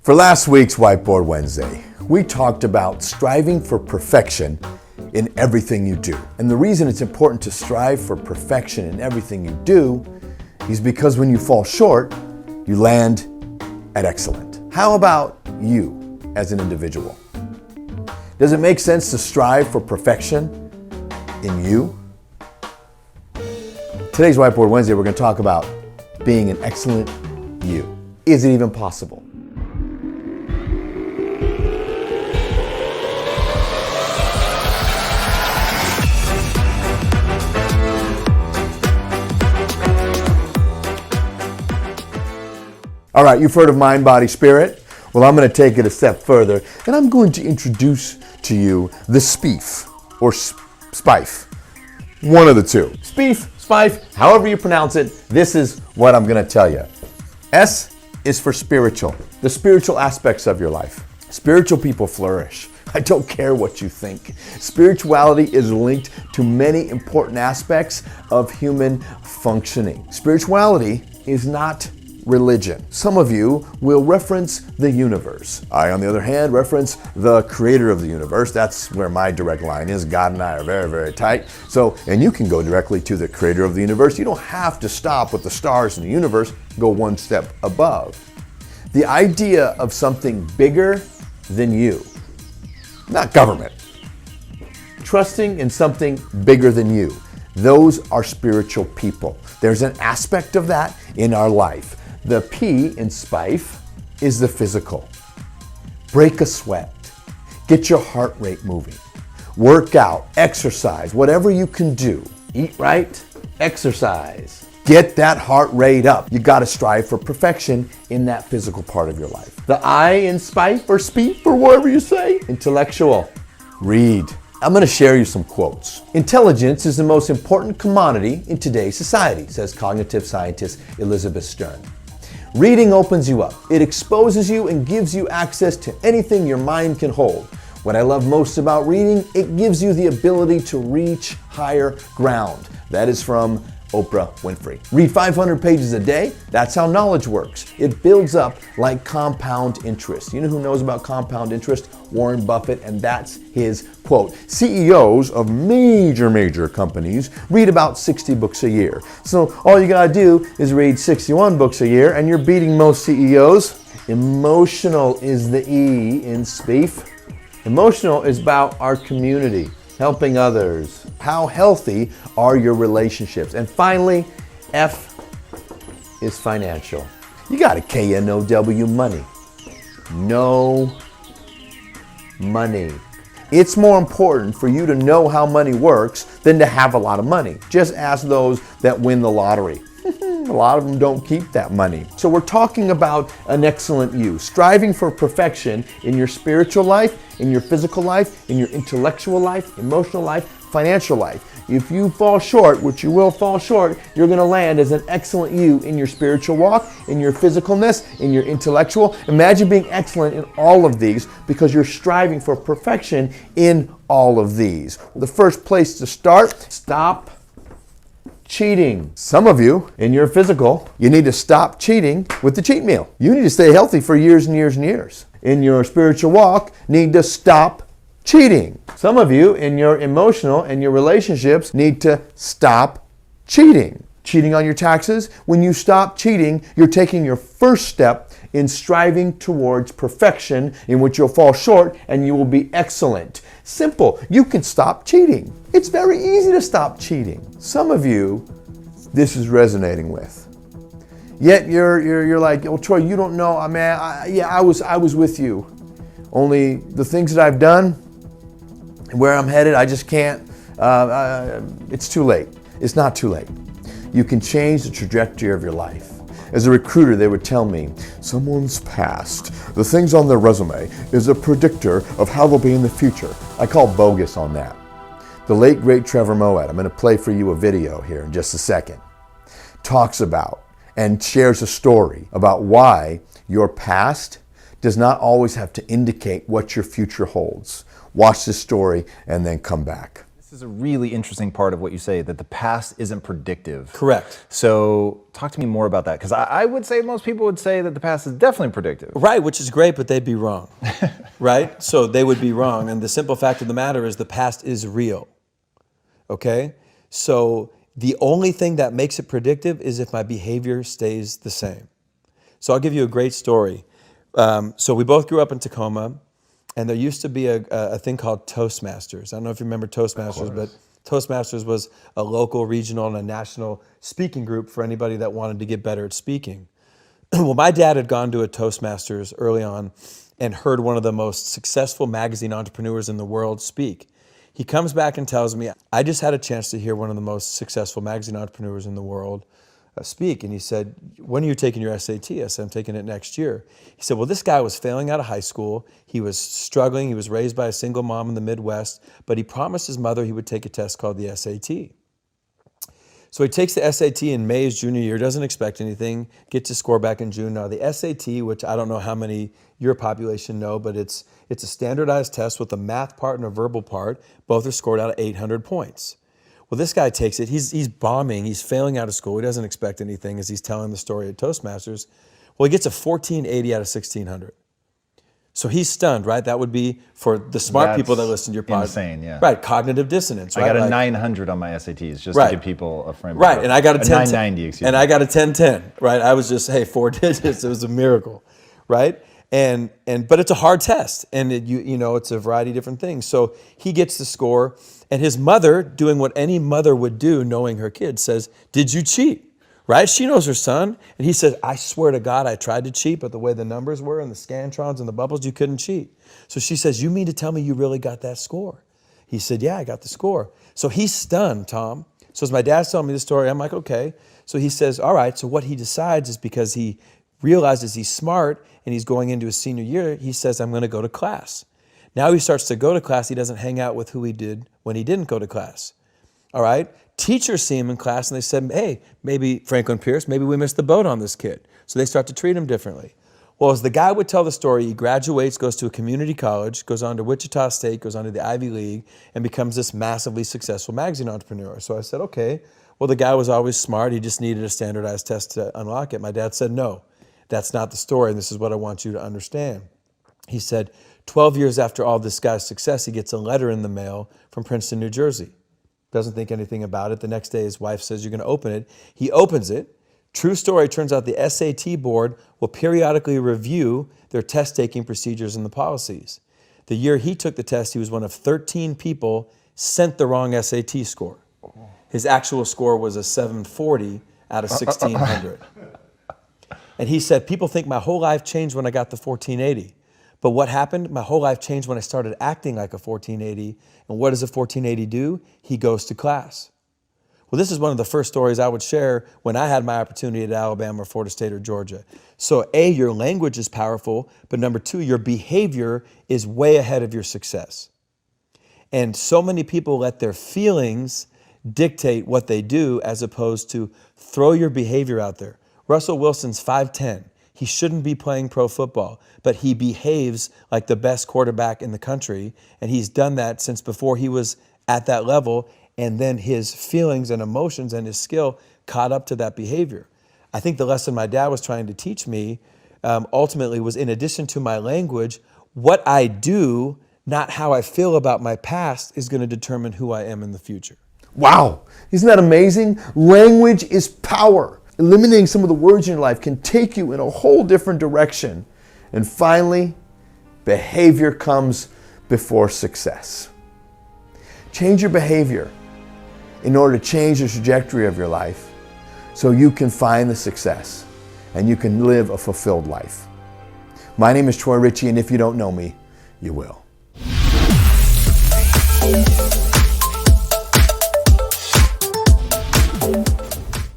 For last week's Whiteboard Wednesday, we talked about striving for perfection in everything you do. And the reason it's important to strive for perfection in everything you do is because when you fall short, you land at excellent. How about you as an individual? Does it make sense to strive for perfection in you? Today's Whiteboard Wednesday, we're going to talk about being an excellent you. Is it even possible? All right, you've heard of mind, body, spirit. Well, I'm going to take it a step further, and I'm going to introduce to you the SPIF, or SPIF. One of the two. SPIF, SPIF, however you pronounce it, this is what I'm going to tell you. S is for spiritual, the spiritual aspects of your life. Spiritual people flourish. I don't care what you think. Spirituality is linked to many important aspects of human functioning. Spirituality is not religion. Some of you will reference the universe. I, on the other hand, reference the creator of the universe. That's where my direct line is. God and I are very, very tight. And you can go directly to the creator of the universe. You don't have to stop with the stars in the universe. Go one step above. The idea of something bigger than you, not government, trusting in something bigger than you. Those are spiritual people. There's an aspect of that in our life. The P in SPIF is the physical. Break a sweat. Get your heart rate moving. Work out, exercise, whatever you can do. Eat right, exercise. Get that heart rate up. You got to strive for perfection in that physical part of your life. The I in SPIF or SPIF or whatever you say, intellectual. Read. I'm going to share you some quotes. Intelligence is the most important commodity in today's society, says cognitive scientist Elizabeth Stern. Reading opens you up. It exposes you and gives you access to anything your mind can hold. What I love most about reading, it gives you the ability to reach higher ground. That is from Oprah Winfrey. Read 500 pages a day. That's how knowledge works. It builds up like compound interest. You know who knows about compound interest? Warren Buffett, and that's his quote. CEOs of major companies read about 60 books a year. So all you gotta do is read 61 books a year and you're beating most CEOs. Emotional is the E in SPIF. Emotional is about our community, helping others. How healthy are your relationships? And finally, F is financial. You got a KNOW, money. No money. It's more important for you to know how money works than to have a lot of money. Just ask those that win the lottery. A lot of them don't keep that money. So we're talking about an excellent you, striving for perfection in your spiritual life, in your physical life, in your intellectual life, emotional life, financial life. If you fall short, which you will fall short, you're going to land as an excellent you in your spiritual walk, in your physicalness, in your intellectual. Imagine being excellent in all of these because you're striving for perfection in all of these. The first place to start, stop cheating. Some of you, in your physical, you need to stop cheating with the cheat meal. You need to stay healthy for years and years and years. In your spiritual walk, need to stop cheating. Some of you, in your emotional and your relationships, need to stop cheating. Cheating on your taxes. When you stop cheating, you're taking your first step in striving towards perfection, in which you'll fall short and you will be excellent. Simple. You can stop cheating. It's very easy to stop cheating. Some of you, this is resonating with. Yet you're like, well, Troy, you don't know. I mean, I was with you. Only the things that I've done, where I'm headed, I just can't. It's too late. It's not too late. You can change the trajectory of your life. As a recruiter, they would tell me, someone's past, the things on their resume, is a predictor of how they'll be in the future. I call bogus on that. The late, great Trevor Moawad, I'm going to play for you a video here in just a second, talks about and shares a story about why your past does not always have to indicate what your future holds. Watch this story and then come back. This is a really interesting part of what you say, that the past isn't predictive. Correct. So talk to me more about that, because I would say most people would say that the past is definitely predictive. Right, which is great, but they'd be wrong. Right? So they would be wrong. And the simple fact of the matter is the past is real. Okay? So the only thing that makes it predictive is if my behavior stays the same. So I'll give you a great story. So we both grew up in Tacoma, and there used to be a thing called Toastmasters. I don't know if you remember Toastmasters, but Toastmasters was a local, regional, and a national speaking group for anybody that wanted to get better at speaking. Well, my dad had gone to a Toastmasters early on and heard one of the most successful magazine entrepreneurs in the world speak. He comes back and tells me, I just had a chance to hear one of the most successful magazine entrepreneurs in the world speak. And he said, when are you taking your SAT? I said, I'm taking it next year. He said, well, this guy was failing out of high school. He was struggling. He was raised by a single mom in the Midwest, but he promised his mother he would take a test called the SAT. So he takes the SAT in May, his junior year, doesn't expect anything, gets his score back in June. Now the SAT, which I don't know how many your population know, but it's a standardized test with a math part and a verbal part. Both are scored out of 800 points. Well, this guy takes it, he's bombing, he's failing out of school, he doesn't expect anything as he's telling the story at Toastmasters. Well, he gets a 1480 out of 1600. So he's stunned, right? That would be for the smart people that listen to your podcast. Insane, yeah. Right, cognitive dissonance, right? I got a 900 on my SATs, just to give people a frame. Right, and I got a 990, excuse me. And I got a 1010, right? I was just, hey, 4 digits, it was a miracle, right? But it's a hard test, and it's a variety of different things. So he gets the score, and his mother, doing what any mother would do, knowing her kid, says, did you cheat? Right? She knows her son. And he says, I swear to God, I tried to cheat, but the way the numbers were and the scantrons and the bubbles, you couldn't cheat. So she says, you mean to tell me you really got that score? He said, yeah, I got the score. So he's stunned, Tom. So as my dad's telling me the story, I'm like, okay. So he says, all right. So what he decides is, because he realizes he's smart and he's going into his senior year, he says, I'm going to go to class. Now he starts to go to class. He doesn't hang out with who he did when he didn't go to class. All right? Teachers see him in class and they said, hey, maybe Franklin Pierce, maybe we missed the boat on this kid. So they start to treat him differently. Well, as the guy would tell the story, he graduates, goes to a community college, goes on to Wichita State, goes on to the Ivy League, and becomes this massively successful magazine entrepreneur. So I said, okay, well, the guy was always smart. He just needed a standardized test to unlock it. My dad said, no, that's not the story, and this is what I want you to understand. He said, 12 years after all this guy's success, he gets a letter in the mail from Princeton, New Jersey. Doesn't think anything about it. The next day, his wife says, you're going to open it. He opens it. True story, turns out the SAT board will periodically review their test-taking procedures and the policies. The year he took the test, he was one of 13 people sent the wrong SAT score. His actual score was a 740 out of 1,600. And he said, people think my whole life changed when I got the 1480. But what happened? My whole life changed when I started acting like a 1480. And what does a 1480 do? He goes to class. Well, this is one of the first stories I would share when I had my opportunity at Alabama or Florida State or Georgia. So A, your language is powerful, but number two, your behavior is way ahead of your success. And so many people let their feelings dictate what they do as opposed to throw your behavior out there. Russell Wilson's 5'10". He shouldn't be playing pro football, but he behaves like the best quarterback in the country, and he's done that since before he was at that level, and then his feelings and emotions and his skill caught up to that behavior. I think the lesson my dad was trying to teach me ultimately was, in addition to my language, what I do, not how I feel about my past, is going to determine who I am in the future. Wow, isn't that amazing? Language is power. Eliminating some of the words in your life can take you in a whole different direction. And finally, behavior comes before success. Change your behavior in order to change the trajectory of your life so you can find the success and you can live a fulfilled life. My name is Troy Ritchie, and if you don't know me, you will.